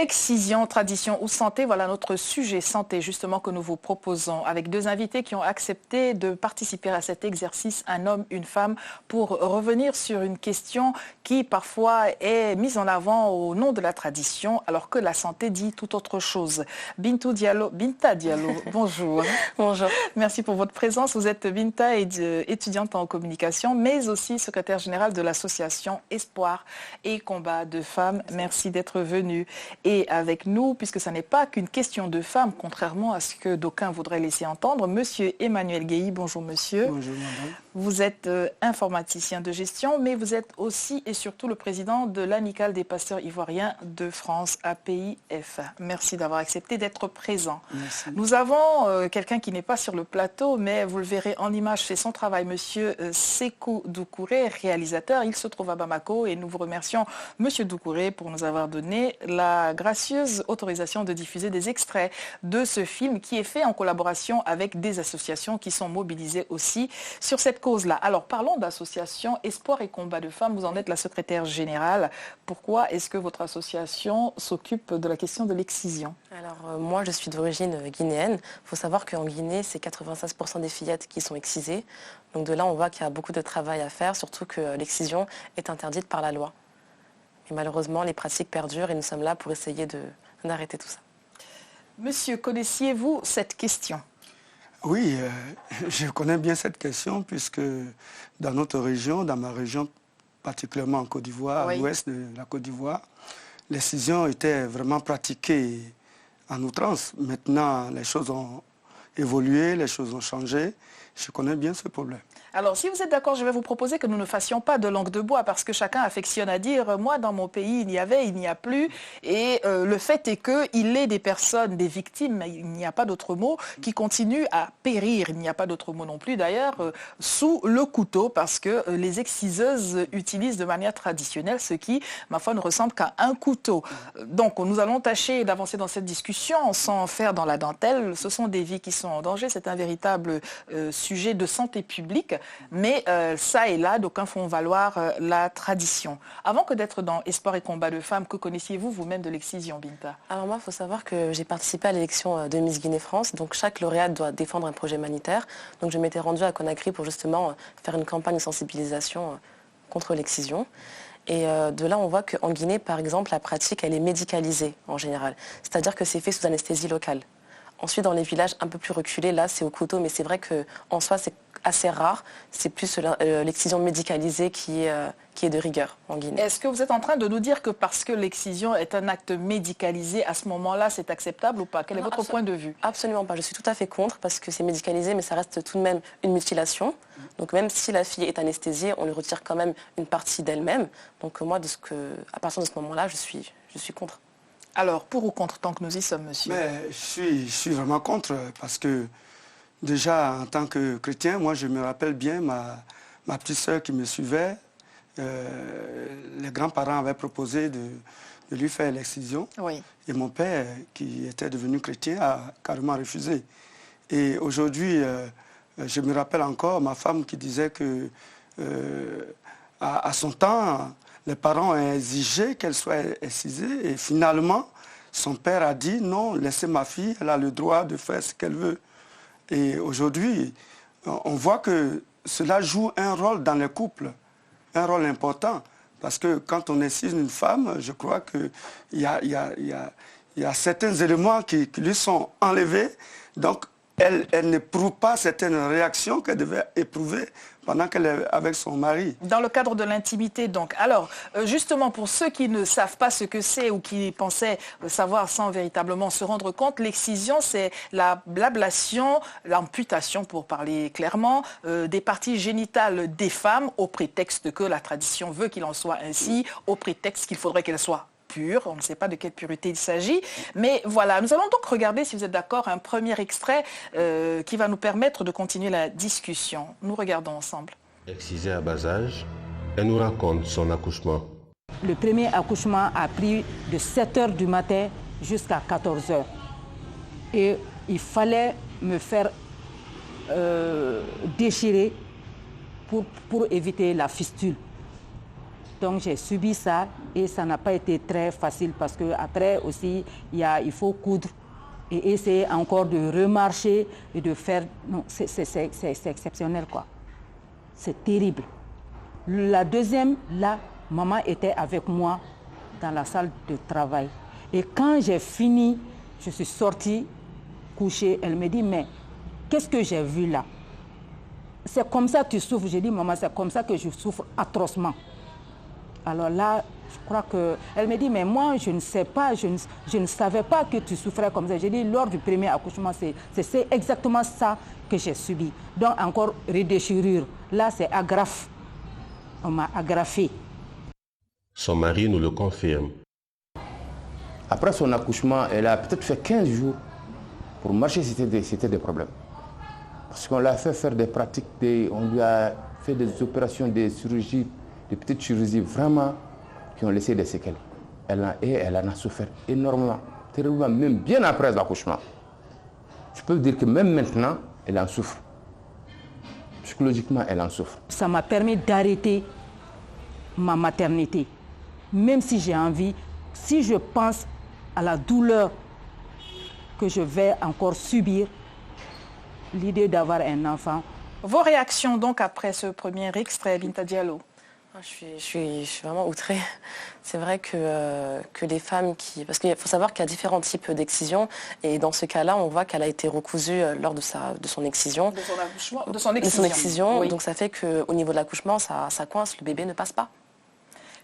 Excision, tradition ou santé, voilà notre sujet santé justement que nous vous proposons avec deux invités qui ont accepté de participer à cet exercice, un homme, une femme, pour revenir sur une question qui parfois est mise en avant au nom de la tradition alors que la santé dit tout autre chose. Binta Diallo, bonjour. Bonjour. Merci pour votre présence. Vous êtes Binta, étudiante en communication, mais aussi secrétaire générale de l'association Espoir et Combat de Femmes. Merci d'être venue. Et avec nous, puisque ce n'est pas qu'une question de femmes, contrairement à ce que d'aucuns voudraient laisser entendre, Monsieur Emmanuel Guéhi. Bonjour monsieur. Bonjour madame. Vous êtes informaticien de gestion, mais vous êtes aussi et surtout le président de l'Amicale des pasteurs ivoiriens de France, APIF. Merci d'avoir accepté d'être présent. Merci. Nous avons quelqu'un qui n'est pas sur le plateau, mais vous le verrez en image, c'est son travail, monsieur Sékou Doucouré, réalisateur. Il se trouve à Bamako et nous vous remercions, monsieur Doucouré, pour nous avoir donné la gracieuse autorisation de diffuser des extraits de ce film qui est fait en collaboration avec des associations qui sont mobilisées aussi sur cette cause-là. Alors parlons d'association Espoir et Combat de Femmes. Vous en êtes la secrétaire générale. Pourquoi est-ce que votre association s'occupe de la question de l'excision? Alors moi je suis d'origine guinéenne. Il faut savoir qu'en Guinée c'est 96% des fillettes qui sont excisées. Donc de là on voit qu'il y a beaucoup de travail à faire, surtout que l'excision est interdite par la loi. Et malheureusement les pratiques perdurent et nous sommes là pour essayer d'arrêter tout ça. Monsieur, connaissiez-vous cette question? Oui, je connais bien cette question puisque dans notre région, dans ma région, particulièrement en Côte d'Ivoire, oui, à l'ouest de la Côte d'Ivoire, l'excision était vraiment pratiquée en outrance. Maintenant, les choses ont évolué, les choses ont changé. Je connais bien ce problème. Alors, si vous êtes d'accord, je vais vous proposer que nous ne fassions pas de langue de bois parce que chacun affectionne à dire « moi, dans mon pays, il y avait, il n'y a plus ». Et le fait est qu'il est des personnes, des victimes, il n'y a pas d'autre mot, qui continuent à périr, il n'y a pas d'autre mot non plus d'ailleurs, sous le couteau parce que les exciseuses utilisent de manière traditionnelle ce qui, ma foi, ne ressemble qu'à un couteau. Donc, nous allons tâcher d'avancer dans cette discussion sans faire dans la dentelle. Ce sont des vies qui sont en danger, c'est un véritable sujet de santé publique. Mais ça et là, d'aucuns font valoir la tradition. Avant que d'être dans Espoir et Combat de Femmes, que connaissiez-vous vous-même de l'excision, Binta? Alors moi, il faut savoir que j'ai participé à l'élection de Miss Guinée-France. Donc chaque lauréate doit défendre un projet humanitaire. Donc je m'étais rendue à Conakry pour justement faire une campagne de sensibilisation contre l'excision. Et de là, on voit qu'en Guinée, par exemple, la pratique, elle est médicalisée en général. C'est-à-dire que c'est fait sous anesthésie locale. Ensuite, dans les villages un peu plus reculés, là, c'est au couteau. Mais c'est vrai qu'en soi, c'est assez rare. C'est plus l'excision médicalisée qui est de rigueur en Guinée. Est-ce que vous êtes en train de nous dire que parce que l'excision est un acte médicalisé, à ce moment-là, c'est acceptable ou pas? Quel est votre point de vue? Absolument pas. Je suis tout à fait contre parce que c'est médicalisé, mais ça reste tout de même une mutilation. Donc même si la fille est anesthésiée, on lui retire quand même une partie d'elle-même. Donc moi, à partir de ce moment-là, je suis contre. Alors, pour ou contre, tant que nous y sommes, monsieur? Mais je suis vraiment contre parce que déjà, en tant que chrétien, moi, je me rappelle bien ma petite sœur qui me suivait. Les grands-parents avaient proposé de lui faire l'excision. Oui. Et mon père, qui était devenu chrétien, a carrément refusé. Et aujourd'hui, je me rappelle encore ma femme qui disait que à son temps, les parents ont exigé qu'elle soit excisée. Et finalement, son père a dit non, laissez ma fille, elle a le droit de faire ce qu'elle veut. Et aujourd'hui, on voit que cela joue un rôle dans les couples, un rôle important. Parce que quand on excise une femme, je crois qu'il y a certains éléments qui lui sont enlevés. Donc, elle n'éprouve pas certaines réactions qu'elle devait éprouver pendant qu'elle est avec son mari. Dans le cadre de l'intimité, donc. Alors, justement, pour ceux qui ne savent pas ce que c'est ou qui pensaient savoir sans véritablement se rendre compte, l'excision, c'est l'ablation, l'amputation, pour parler clairement, des parties génitales des femmes au prétexte que la tradition veut qu'il en soit ainsi, au prétexte qu'il faudrait qu'elle soit pure. On ne sait pas de quelle pureté il s'agit. Mais voilà, nous allons donc regarder, si vous êtes d'accord, un premier extrait qui va nous permettre de continuer la discussion. Nous regardons ensemble. Excisée à bas âge, elle nous raconte son accouchement. Le premier accouchement a pris de 7 h du matin jusqu'à 14 h. Et il fallait me faire déchirer pour éviter la fistule. Donc j'ai subi ça et ça n'a pas été très facile parce qu'après aussi, il faut coudre et essayer encore de remarcher et de faire... Non, c'est exceptionnel, quoi. C'est terrible. La deuxième, là, maman était avec moi dans la salle de travail. Et quand j'ai fini, je suis sortie, couchée. Elle me dit, mais qu'est-ce que j'ai vu là? C'est comme ça que tu souffres. J'ai dit, maman, c'est comme ça que je souffre atrocement. Alors là, je crois qu'elle me dit, mais moi, je ne sais pas, je ne savais pas que tu souffrais comme ça. J'ai dit, lors du premier accouchement, c'est exactement ça que j'ai subi. Donc, encore redéchirure. Là, c'est agrafe. On m'a agrafé. Son mari nous le confirme. Après son accouchement, elle a peut-être fait 15 jours. Pour marcher, c'était des problèmes. Parce qu'on l'a fait faire des pratiques, on lui a fait des opérations, des chirurgies, des petites chirurgies vraiment qui ont laissé des séquelles. Elle en a souffert énormément, terriblement, même bien après l'accouchement. Je peux dire que même maintenant, elle en souffre. Psychologiquement, elle en souffre. Ça m'a permis d'arrêter ma maternité. Même si j'ai envie, si je pense à la douleur que je vais encore subir, l'idée d'avoir un enfant. Vos réactions donc après ce premier extrait, Binta Diallo? Je suis vraiment outrée. C'est vrai que les femmes qui... Parce qu'il faut savoir qu'il y a différents types d'excision et dans ce cas-là, on voit qu'elle a été recousue lors de son excision. De son excision. Oui. Donc ça fait qu'au niveau de l'accouchement, ça coince, le bébé ne passe pas.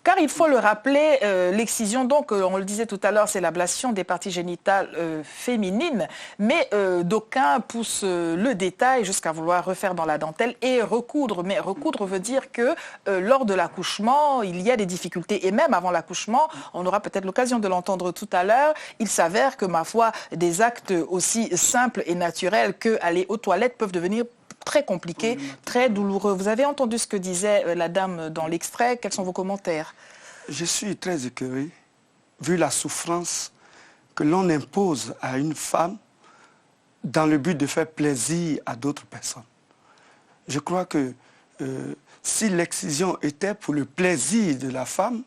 Car il faut le rappeler, l'excision, donc, on le disait tout à l'heure, c'est l'ablation des parties génitales féminines, mais d'aucuns poussent le détail jusqu'à vouloir refaire dans la dentelle et recoudre. Mais recoudre veut dire que lors de l'accouchement, il y a des difficultés. Et même avant l'accouchement, on aura peut-être l'occasion de l'entendre tout à l'heure, il s'avère que, ma foi, des actes aussi simples et naturels qu'aller aux toilettes peuvent devenir très compliqué, très douloureux. Vous avez entendu ce que disait la dame dans l'extrait. Quels sont vos commentaires? Je suis très écœuré, vu la souffrance que l'on impose à une femme dans le but de faire plaisir à d'autres personnes. Je crois que si l'excision était pour le plaisir de la femme,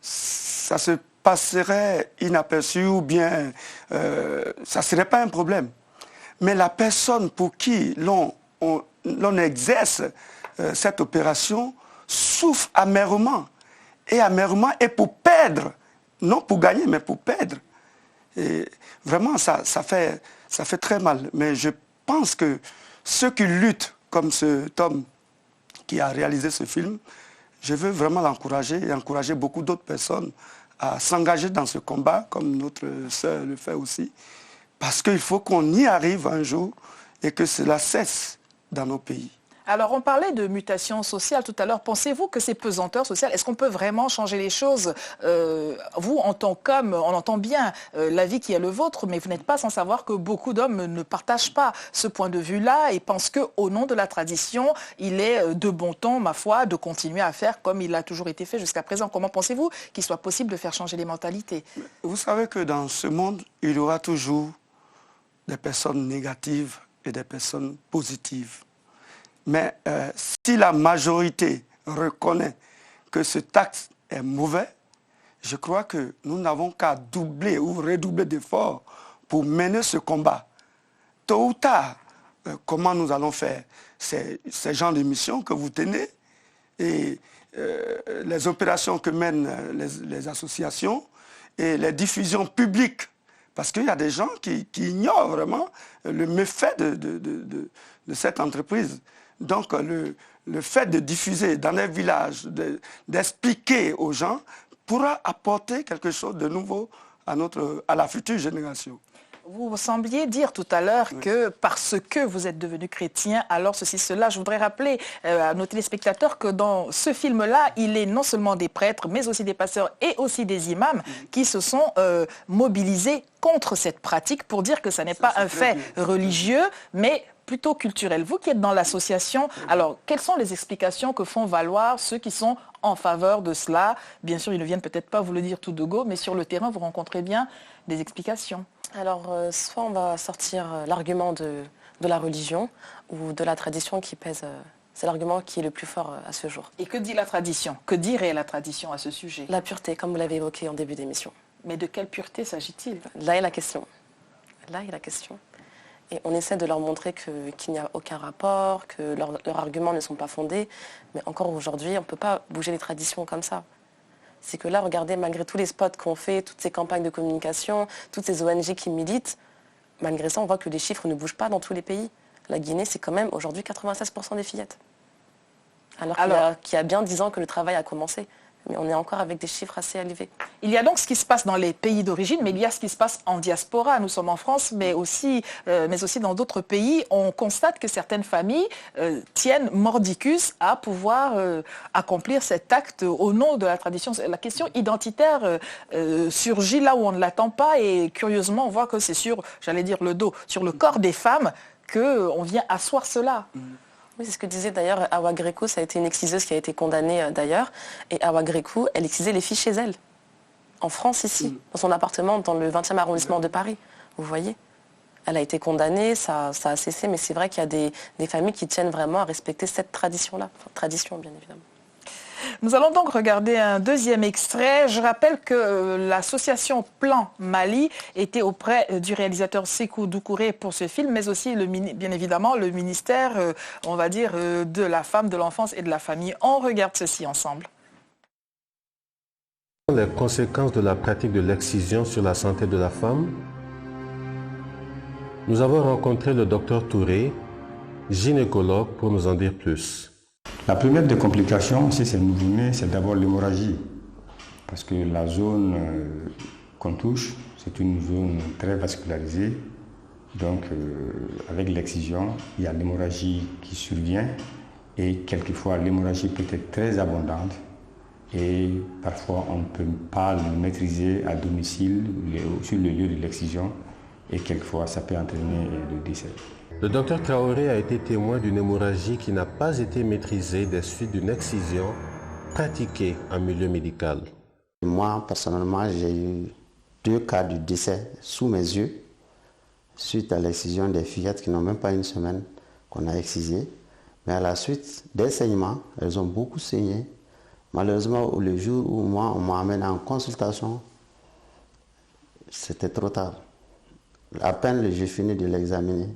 ça se passerait inaperçu ou bien ça ne serait pas un problème. Mais la personne pour qui l'on exerce cette opération souffre amèrement. Et pour perdre, non pour gagner, mais pour perdre. Et vraiment, ça fait très mal. Mais je pense que ceux qui luttent, comme cet homme qui a réalisé ce film, je veux vraiment l'encourager et encourager beaucoup d'autres personnes à s'engager dans ce combat, comme notre sœur le fait aussi. Parce qu'il faut qu'on y arrive un jour et que cela cesse dans nos pays. Alors, on parlait de mutation sociale tout à l'heure. Pensez-vous que ces pesanteurs sociales, est-ce qu'on peut vraiment changer les choses? Vous, en tant qu'homme, on entend bien la vie qui est le vôtre, mais vous n'êtes pas sans savoir que beaucoup d'hommes ne partagent pas ce point de vue-là et pensent qu'au nom de la tradition, il est de bon ton, ma foi, de continuer à faire comme il a toujours été fait jusqu'à présent. Comment pensez-vous qu'il soit possible de faire changer les mentalités? Vous savez que dans ce monde, il y aura toujours des personnes négatives et des personnes positives. Mais si la majorité reconnaît que ce acte est mauvais, je crois que nous n'avons qu'à doubler ou redoubler d'efforts pour mener ce combat. Tôt ou tard, comment nous allons faire ces genres de missions que vous tenez et les opérations que mènent les associations et les diffusions publiques. Parce qu'il y a des gens qui ignorent vraiment le méfait de cette entreprise. Donc le fait de diffuser dans les villages, d'expliquer aux gens, pourra apporter quelque chose de nouveau à la future génération. Vous sembliez dire tout à l'heure que parce que vous êtes devenu chrétien, alors ceci, cela. Je voudrais rappeler à nos téléspectateurs que dans ce film-là, il est non seulement des prêtres, mais aussi des pasteurs et aussi des imams qui se sont mobilisés contre cette pratique pour dire que ça n'est pas un fait religieux, mais plutôt culturel. Vous qui êtes dans l'association, alors quelles sont les explications que font valoir ceux qui sont en faveur de cela? Bien sûr, ils ne viennent peut-être pas vous le dire tout de go, mais sur le terrain, vous rencontrez bien des explications. Alors, soit on va sortir l'argument de la religion ou de la tradition qui pèse C'est l'argument qui est le plus fort à ce jour. Et que dit la tradition? Que dirait la tradition à ce sujet? La pureté, comme vous l'avez évoqué en début d'émission. Mais de quelle pureté s'agit-il? Là est la question. Là est la question. Et on essaie de leur montrer qu'il n'y a aucun rapport, que leurs arguments ne sont pas fondés. Mais encore aujourd'hui, on ne peut pas bouger les traditions comme ça. C'est que là, regardez, malgré tous les spots qu'on fait, toutes ces campagnes de communication, toutes ces ONG qui militent, malgré ça, on voit que les chiffres ne bougent pas dans tous les pays. La Guinée, c'est quand même aujourd'hui 96% des fillettes. Alors qu'il y a bien 10 ans que le travail a commencé. Mais on est encore avec des chiffres assez élevés. Il y a donc ce qui se passe dans les pays d'origine, mais il y a ce qui se passe en diaspora. Nous sommes en France, mais aussi dans d'autres pays. On constate que certaines familles tiennent mordicus à pouvoir accomplir cet acte au nom de la tradition. La question identitaire surgit là où on ne l'attend pas et curieusement, on voit que c'est sur, j'allais dire le dos, sur le corps des femmes qu'on vient asseoir cela. Oui, c'est ce que disait d'ailleurs Awa Greco, ça a été une exciseuse qui a été condamnée d'ailleurs. Et Awa Greco, elle excisait les filles chez elle, en France ici, dans son appartement dans le 20e arrondissement de Paris. Vous voyez, elle a été condamnée, ça a cessé, mais c'est vrai qu'il y a des familles qui tiennent vraiment à respecter cette tradition-là. Enfin, tradition, bien évidemment. Nous allons donc regarder un deuxième extrait. Je rappelle que l'association Plan Mali était auprès du réalisateur Sékou Doucouré pour ce film, mais aussi, bien évidemment, le ministère, on va dire, de la femme, de l'enfance et de la famille. On regarde ceci ensemble. Les conséquences de la pratique de l'excision sur la santé de la femme. Nous avons rencontré le docteur Touré, gynécologue, pour nous en dire plus. La première des complications, si c'est nouveau-né, c'est d'abord l'hémorragie. Parce que la zone qu'on touche, c'est une zone très vascularisée. Donc, avec l'excision, il y a l'hémorragie qui survient. Et quelquefois, l'hémorragie peut être très abondante. Et parfois, on ne peut pas le maîtriser à domicile, sur le lieu de l'excision. Et quelquefois, ça peut entraîner le décès. Le docteur Traoré a été témoin d'une hémorragie qui n'a pas été maîtrisée des suites d'une excision pratiquée en milieu médical. Moi, personnellement, j'ai eu 2 cas de décès sous mes yeux suite à l'excision des fillettes qui n'ont même pas une semaine qu'on a excisées. Mais à la suite des saignements, elles ont beaucoup saigné. Malheureusement, le jour où on m'a amené en consultation, c'était trop tard. À peine j'ai fini de l'examiner.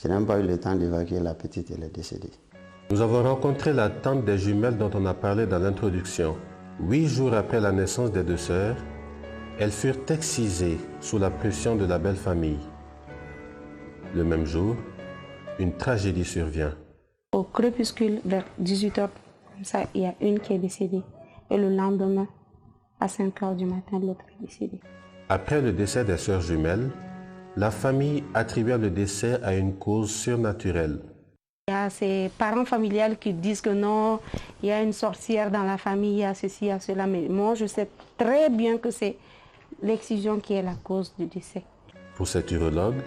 Je n'ai même pas eu le temps d'évacuer la petite, elle est décédée. Nous avons rencontré la tante des jumelles dont on a parlé dans l'introduction. 8 jours après la naissance des 2 sœurs, elles furent excisées sous la pression de la belle famille. Le même jour, une tragédie survient. Au crépuscule, vers 18h, comme ça, il y a une qui est décédée. Et le lendemain, à 5h du matin, l'autre est décédée. Après le décès des sœurs jumelles, la famille attribua le décès à une cause surnaturelle. Il y a ces parents familiales qui disent que non, il y a une sorcière dans la famille, il y a ceci, il y a cela. Mais moi, je sais très bien que c'est l'excision qui est la cause du décès. Pour cet urologue,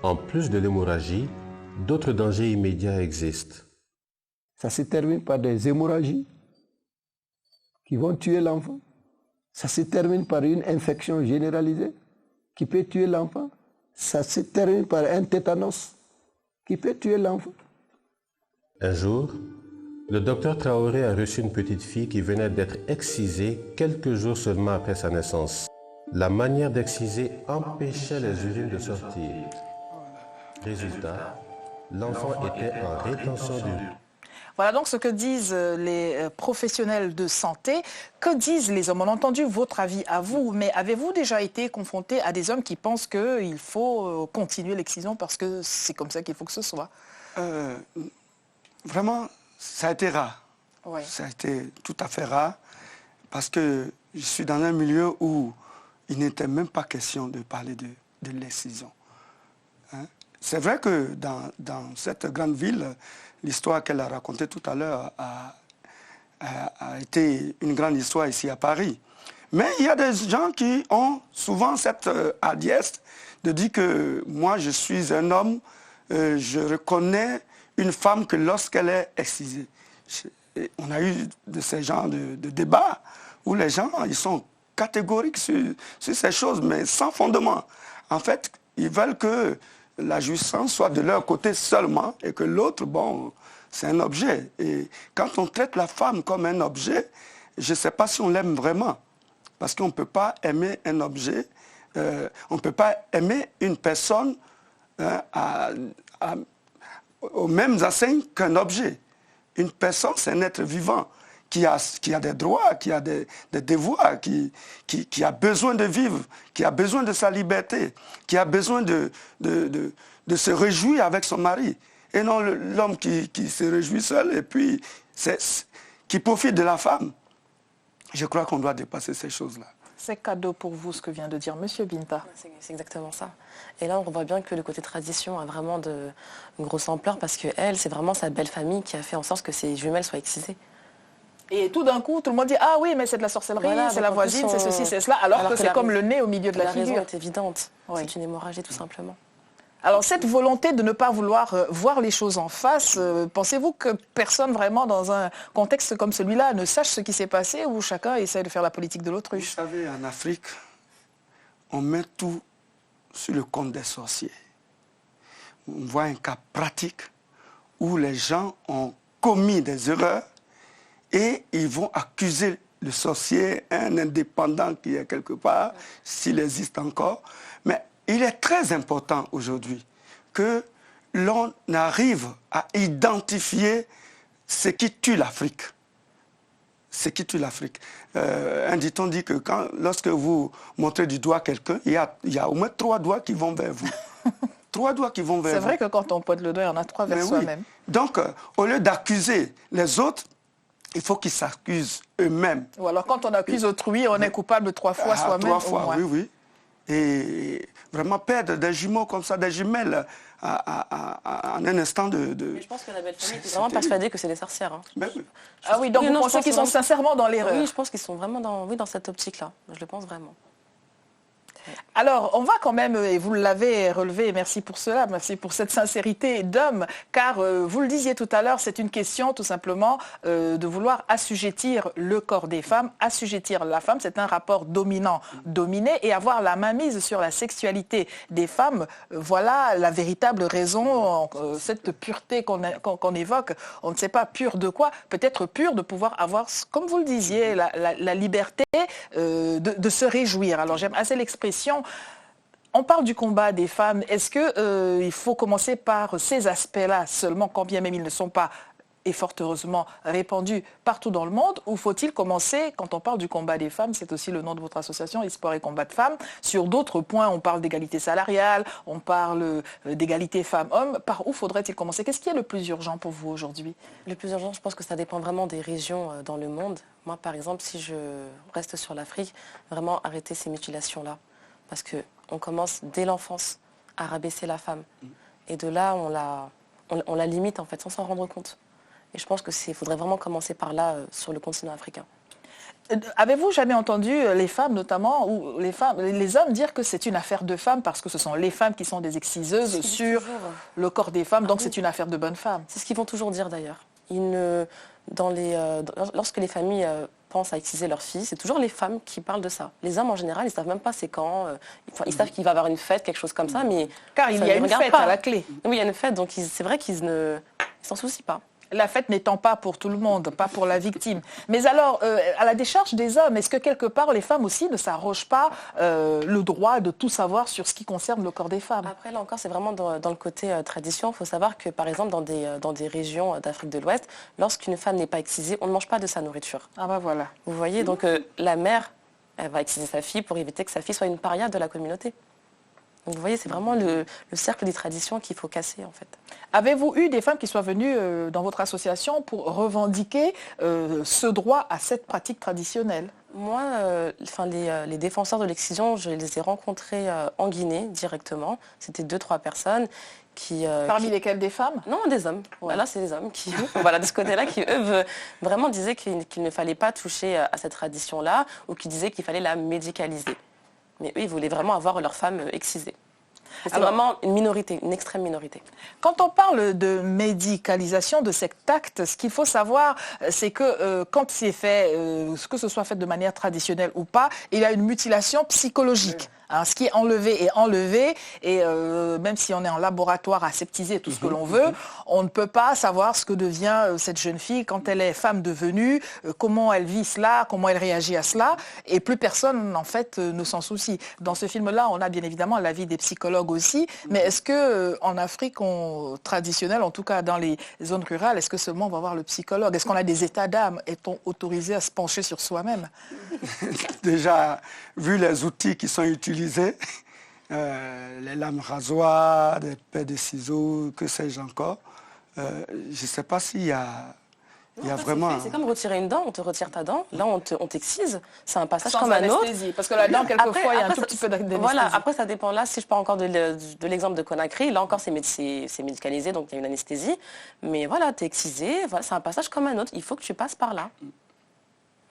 en plus de l'hémorragie, d'autres dangers immédiats existent. Ça se termine par des hémorragies qui vont tuer l'enfant. Ça se termine par une infection généralisée qui peut tuer l'enfant. Ça se termine par un tétanos qui peut tuer l'enfant. Un jour, le docteur Traoré a reçu une petite fille qui venait d'être excisée quelques jours seulement après sa naissance. La manière d'exciser empêchait les urines de sortir. Résultat, l'enfant était en rétention d'urine. Voilà donc ce que disent les professionnels de santé. Que disent les hommes? On a entendu votre avis à vous, mais avez-vous déjà été confronté à des hommes qui pensent qu'il faut continuer l'excision parce que c'est comme ça qu'il faut que ce soit? Vraiment, ça a été rare. Ouais. Ça a été tout à fait rare parce que je suis dans un milieu où il n'était même pas question de parler de l'excision. Hein? C'est vrai que dans cette grande ville, l'histoire qu'elle a racontée tout à l'heure a été une grande histoire ici à Paris. Mais il y a des gens qui ont souvent cette hardiesse de dire que moi je suis un homme, je reconnais une femme que lorsqu'elle est excisée. On a eu de ces genres de débats où les gens ils sont catégoriques sur ces choses, mais sans fondement. En fait, ils veulent que la jouissance soit de leur côté seulement et que l'autre, bon, c'est un objet. Et quand on traite la femme comme un objet, je ne sais pas si on l'aime vraiment. Parce qu'on ne peut pas aimer un objet, on ne peut pas aimer une personne aux mêmes enseignes qu'un objet. Une personne, c'est un être vivant qui a des droits, qui a des devoirs, qui a besoin de vivre, qui a besoin de sa liberté, qui a besoin de se réjouir avec son mari. Et non l'homme qui se réjouit seul et puis qui profite de la femme. Je crois qu'on doit dépasser ces choses-là. C'est cadeau pour vous ce que vient de dire M. Binta. C'est exactement ça. Et là, on voit bien que le côté tradition a vraiment une grosse ampleur parce que elle, c'est vraiment sa belle famille qui a fait en sorte que ses jumelles soient excisées. Et tout d'un coup, tout le monde dit « Ah oui, mais c'est de la sorcellerie, Voilà, c'est la voisine, c'est ceci, c'est cela », alors que c'est comme le nez au milieu de la figure. La raison est évidente. Oui. C'est une hémorragie, tout simplement. Alors, cette volonté de ne pas vouloir voir les choses en face, pensez-vous que personne vraiment dans un contexte comme celui-là ne sache ce qui s'est passé ou chacun essaie de faire la politique de l'autruche? Vous savez, en Afrique, on met tout sur le compte des sorciers. On voit un cas pratique où les gens ont commis des erreurs et ils vont accuser le sorcier, un indépendant qui est quelque part, s'il existe encore. Mais il est très important aujourd'hui que l'on arrive à identifier ce qui tue l'Afrique. Ce qui tue l'Afrique. Un dit-on dit que lorsque vous montrez du doigt quelqu'un, il y a au moins 3 doigts qui vont vers vous. 3 doigts qui vont vers vous. C'est vrai que quand on pointe le doigt, il y en a 3 vers soi-même. Oui. Donc, au lieu d'accuser les autres, il faut qu'ils s'accusent eux-mêmes. Ou alors quand on accuse autrui, on est coupable 3 fois soi-même. 3 fois, oui, oui. Et vraiment perdre des jumeaux comme ça, des jumelles en un instant de... Mais je pense que la belle famille est vraiment persuadée que c'est des sorcières. Hein. Oui. Ah oui, donc vous pensez qu'ils sont sincèrement dans l'erreur? Oui, je pense qu'ils sont vraiment dans cette optique-là. Je le pense vraiment. Alors, on va quand même, et vous l'avez relevé, et merci pour cela, merci pour cette sincérité d'homme, car vous le disiez tout à l'heure, c'est une question tout simplement de vouloir assujettir le corps des femmes, assujettir la femme, c'est un rapport dominant-dominé, et avoir la mainmise sur la sexualité des femmes, voilà la véritable raison, cette pureté qu'on évoque, on ne sait pas pure de quoi, peut-être pure de pouvoir avoir, comme vous le disiez, la liberté de se réjouir. Alors j'aime assez l'expression. On parle du combat des femmes. Est-ce qu'il faut commencer par ces aspects-là seulement, quand bien même ils ne sont pas, et fort heureusement, répandus partout dans le monde, ou faut-il commencer, quand on parle du combat des femmes, c'est aussi le nom de votre association, Espoir et Combat de Femmes, sur d'autres points, on parle d'égalité salariale, on parle d'égalité femmes-hommes, par où faudrait-il commencer? Qu'est-ce qui est le plus urgent pour vous aujourd'hui? Le plus urgent, je pense que ça dépend vraiment des régions dans le monde. Moi, par exemple, si je reste sur l'Afrique, vraiment arrêter ces mutilations-là. Parce qu'on commence dès l'enfance à rabaisser la femme. Et de là, on la limite en fait, sans s'en rendre compte. Et je pense qu'il faudrait vraiment commencer par là, sur le continent africain. Avez-vous jamais entendu les femmes notamment, ou les hommes dire que c'est une affaire de femmes parce que ce sont les femmes qui sont des exciseuses sur le corps des femmes, donc c'est une affaire de bonnes femmes? C'est ce qu'ils vont toujours dire d'ailleurs. Lorsque les familles pensent à exciser leurs filles, c'est toujours les femmes qui parlent de ça. Les hommes en général, ils ne savent même pas c'est quand. Ils savent qu'il va y avoir une fête, quelque chose comme ça, mais car il y a une fête à la clé. Oui, il y a une fête, donc c'est vrai qu'ils ne s'en soucient pas. La fête n'étant pas pour tout le monde, pas pour la victime. Mais alors, à la décharge des hommes, est-ce que quelque part les femmes aussi ne s'arrogent pas le droit de tout savoir sur ce qui concerne le corps des femmes? Après, là encore, c'est vraiment dans le côté tradition. Il faut savoir que, par exemple, dans des régions d'Afrique de l'Ouest, lorsqu'une femme n'est pas excisée, on ne mange pas de sa nourriture. Ah ben voilà. Vous voyez, donc la mère, elle va exciser sa fille pour éviter que sa fille soit une paria de la communauté. Donc vous voyez, c'est vraiment le cercle des traditions qu'il faut casser en fait. Avez-vous eu des femmes qui soient venues dans votre association pour revendiquer ce droit à cette pratique traditionnelle? Moi, les défenseurs de l'excision, je les ai rencontrés en Guinée directement. C'était 2-3 personnes. Parmi lesquelles des femmes? Non, des hommes. Ouais. Là, c'est des hommes qui, voilà, de ce côté-là, qui eux vraiment disaient qu'il ne fallait pas toucher à cette tradition-là ou qui disaient qu'il fallait la médicaliser. Mais eux, ils voulaient vraiment avoir leur femme excisée. C'est vraiment une minorité, une extrême minorité. Quand on parle de médicalisation de cet acte, ce qu'il faut savoir, c'est que quand c'est fait, que ce soit fait de manière traditionnelle ou pas, il y a une mutilation psychologique. Hein, ce qui est enlevé est enlevé. Et même si on est en laboratoire aseptisé, tout ce que l'on veut, on ne peut pas savoir ce que devient cette jeune fille quand elle est femme devenue, comment elle vit cela, comment elle réagit à cela. Et plus personne, en fait, ne s'en soucie. Dans ce film-là, on a bien évidemment l'avis des psychologues aussi. Mais est-ce que en Afrique traditionnelle, en tout cas dans les zones rurales, est-ce que seulement on va voir le psychologue? Est-ce qu'on a des états d'âme? Est-on autorisé à se pencher sur soi-même? Déjà, vu les outils qui sont utilisés, les lames rasoirs, des paires de ciseaux, que sais-je encore, je ne sais pas s'il y a... vraiment... C'est comme retirer une dent, on te retire ta dent, là on t'excise, c'est un passage sans comme un autre. Parce que la dent, quelquefois, il y a un tout petit peu d'anesthésie. Voilà, après ça dépend. Là, si je parle encore de l'exemple de Conakry, là encore c'est médicalisé, donc il y a une anesthésie. Mais voilà, t'es excisé, voilà, c'est un passage comme un autre, il faut que tu passes par là.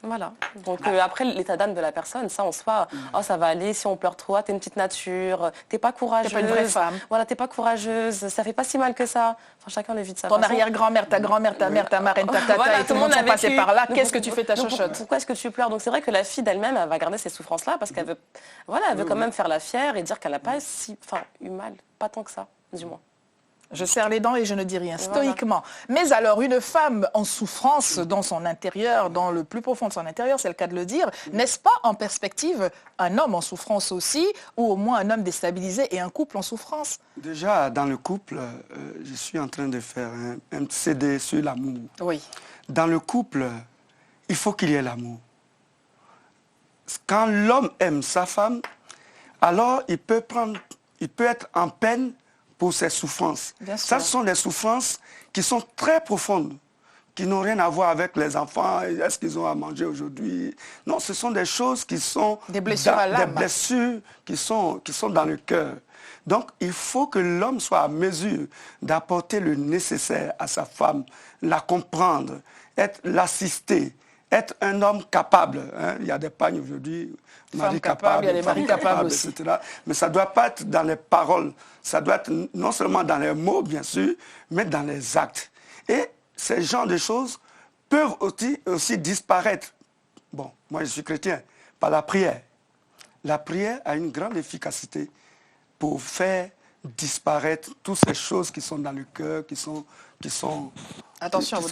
Voilà. Donc après, l'état d'âme de la personne, ça en soi, oh, ça va aller, si on pleure trop, t'es une petite nature, t'es pas courageuse. T'es pas une vraie femme. Voilà, t'es pas courageuse, ça fait pas si mal que ça. Enfin, chacun le vit de sa façon. Ton arrière-grand-mère, ta grand-mère, ta mère, ta marraine, ta tata, voilà, et tout le monde sont passés par là. Qu'est-ce que tu fais ta chochotte? Pourquoi est-ce que tu pleures? Donc c'est vrai que la fille d'elle-même, elle va garder ces souffrances-là parce qu'elle veut, voilà, elle veut quand même faire la fière et dire qu'elle n'a pas eu mal, pas tant que ça, du moins. Je serre les dents et je ne dis rien, stoïquement. Mais alors, une femme en souffrance dans son intérieur, dans le plus profond de son intérieur, c'est le cas de le dire, n'est-ce pas en perspective un homme en souffrance aussi, ou au moins un homme déstabilisé et un couple en souffrance? Déjà, dans le couple, je suis en train de faire un CD sur l'amour. Oui. Dans le couple, il faut qu'il y ait l'amour. Quand l'homme aime sa femme, alors il peut être en peine pour ses souffrances. Ça, ce sont des souffrances qui sont très profondes, qui n'ont rien à voir avec les enfants. Est-ce qu'ils ont à manger aujourd'hui? Non, ce sont des choses qui sont... Des blessures à l'âme. Des blessures qui sont dans le cœur. Donc, il faut que l'homme soit à mesure d'apporter le nécessaire à sa femme, la comprendre, l'assister, être un homme capable. Hein. Il y a des pagnes aujourd'hui, mari capable, il y a des maris capables aussi. etc. Mais ça ne doit pas être dans les paroles, ça doit être non seulement dans les mots, bien sûr, mais dans les actes. Et ces genres de choses peuvent aussi disparaître. Bon, moi je suis chrétien, par la prière. La prière a une grande efficacité pour faire disparaître toutes ces choses qui sont dans le cœur, qui sont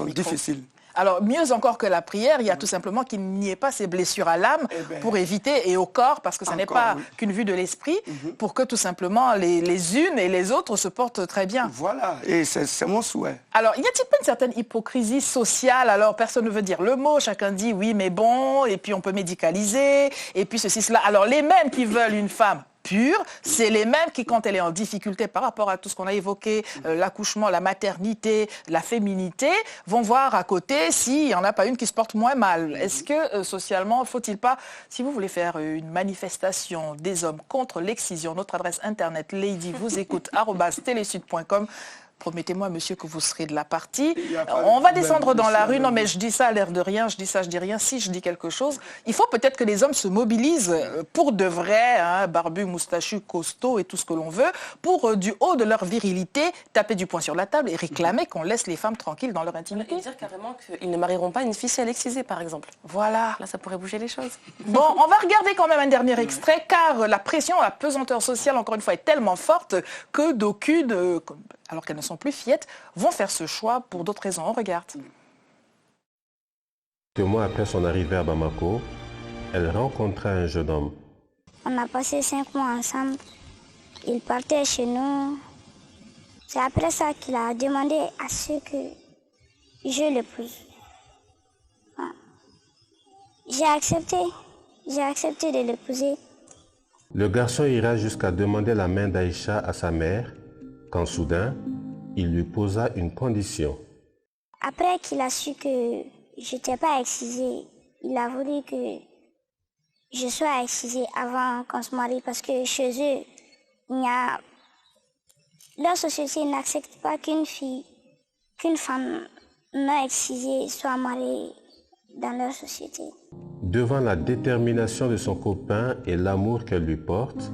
difficiles. Alors, mieux encore que la prière, il y a tout simplement qu'il n'y ait pas ces blessures à l'âme pour éviter, et au corps, parce que ce n'est pas qu'une vue de l'esprit, pour que tout simplement les unes et les autres se portent très bien. Voilà, et c'est mon souhait. Alors, y a-t-il pas une certaine hypocrisie sociale? Alors, personne ne veut dire le mot, chacun dit oui, mais bon, et puis on peut médicaliser, et puis ceci, cela. Alors, les mêmes qui veulent une femme pure, c'est les mêmes qui, quand elle est en difficulté par rapport à tout ce qu'on a évoqué, l'accouchement, la maternité, la féminité, vont voir à côté s'il n'y en a pas une qui se porte moins mal. Est-ce que socialement, faut-il pas, si vous voulez faire une manifestation des hommes contre l'excision, notre adresse internet ladyvousécoute@telesud.com, promettez-moi, monsieur, que vous serez de la partie. On va descendre dans la rue. Non, mais je dis ça à l'air de rien. Je dis ça, je dis rien. Si je dis quelque chose, il faut peut-être que les hommes se mobilisent pour de vrai, hein, barbus, moustachus, costauds et tout ce que l'on veut, pour du haut de leur virilité, taper du poing sur la table et réclamer qu'on laisse les femmes tranquilles dans leur intimité. Et dire carrément qu'ils ne marieront pas une fille si elle est excisée, par exemple. Voilà. Là, ça pourrait bouger les choses. Bon, on va regarder quand même un dernier extrait, car la pression, la pesanteur sociale, encore une fois, est tellement forte que d'aucunes, alors qu'elles ne sont plus fillettes, vont faire ce choix pour d'autres raisons. On regarde. 2 mois après son arrivée à Bamako, elle rencontra un jeune homme. On a passé 5 mois ensemble. Il partait chez nous. C'est après ça qu'il a demandé à ce que je l'épouse. J'ai accepté de l'épouser. Le garçon ira jusqu'à demander la main d'Aïcha à sa mère, quand soudain, il lui posa une condition. Après qu'il a su que je n'étais pas excisée, il a voulu que je sois excisée avant qu'on se marie parce que chez eux, leur société n'accepte pas qu'une femme non excisée soit mariée dans leur société. Devant la détermination de son copain et l'amour qu'elle lui porte,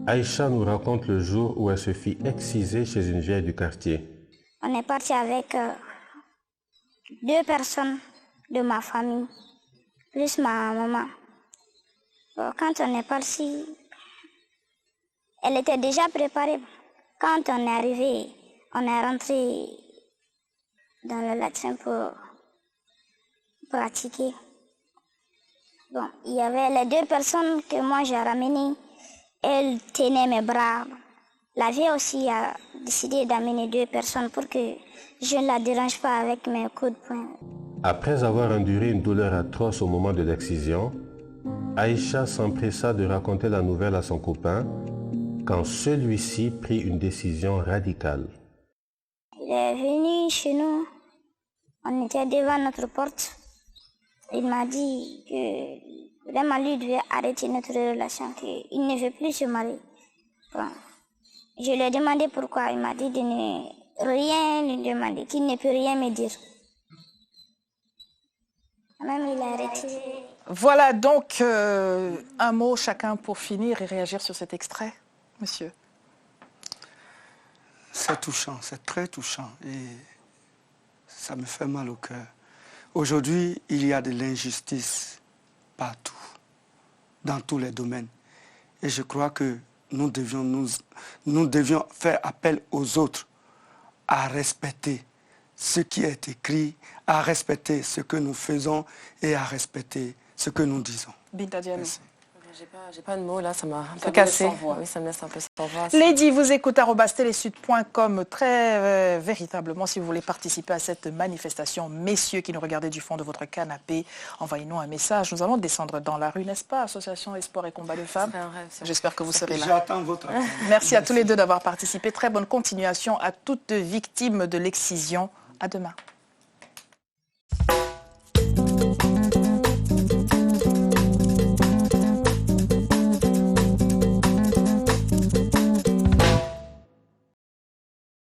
Aïcha nous raconte le jour où elle se fit exciser chez une vieille du quartier. On est parti avec 2 personnes de ma famille, plus ma maman. Quand on est parti, elle était déjà préparée. Quand on est arrivé, on est rentré dans le latin pour pratiquer. Bon, il y avait les 2 personnes que moi j'ai ramenées, elles tenaient mes bras. La vieille aussi a décidé d'amener 2 personnes pour que je ne la dérange pas avec mes coups de poing. Après avoir enduré une douleur atroce au moment de l'excision, Aïcha s'empressa de raconter la nouvelle à son copain quand celui-ci prit une décision radicale. Il est venu chez nous, on était devant notre porte. Il m'a dit que vraiment lui devait arrêter notre relation, qu'il ne veut plus se marier. Bon. Je lui ai demandé pourquoi, il m'a dit de ne rien lui demander, qu'il ne peut rien me dire. Même il a arrêté. Voilà donc un mot chacun pour finir et réagir sur cet extrait, monsieur. C'est touchant, c'est très touchant et ça me fait mal au cœur. Aujourd'hui, il y a de l'injustice partout, dans tous les domaines. Et je crois que nous devions faire appel aux autres à respecter ce qui est écrit, à respecter ce que nous faisons et à respecter ce que nous disons. Binta Diallo. J'ai pas de mots là, ça m'a un peu cassé. Oui, ça me laisse un peu sans voix. Lady vous écoute @telesud.com très véritablement si vous voulez participer à cette manifestation. Messieurs qui nous regardez du fond de votre canapé, envoyez-nous un message. Nous allons descendre dans la rue, n'est-ce pas? Association Espoir et Combat de Femmes. J'espère que vous serez là. J'attends votre appel. Merci à tous les deux d'avoir participé. Très bonne continuation à toutes victimes de l'excision. À demain.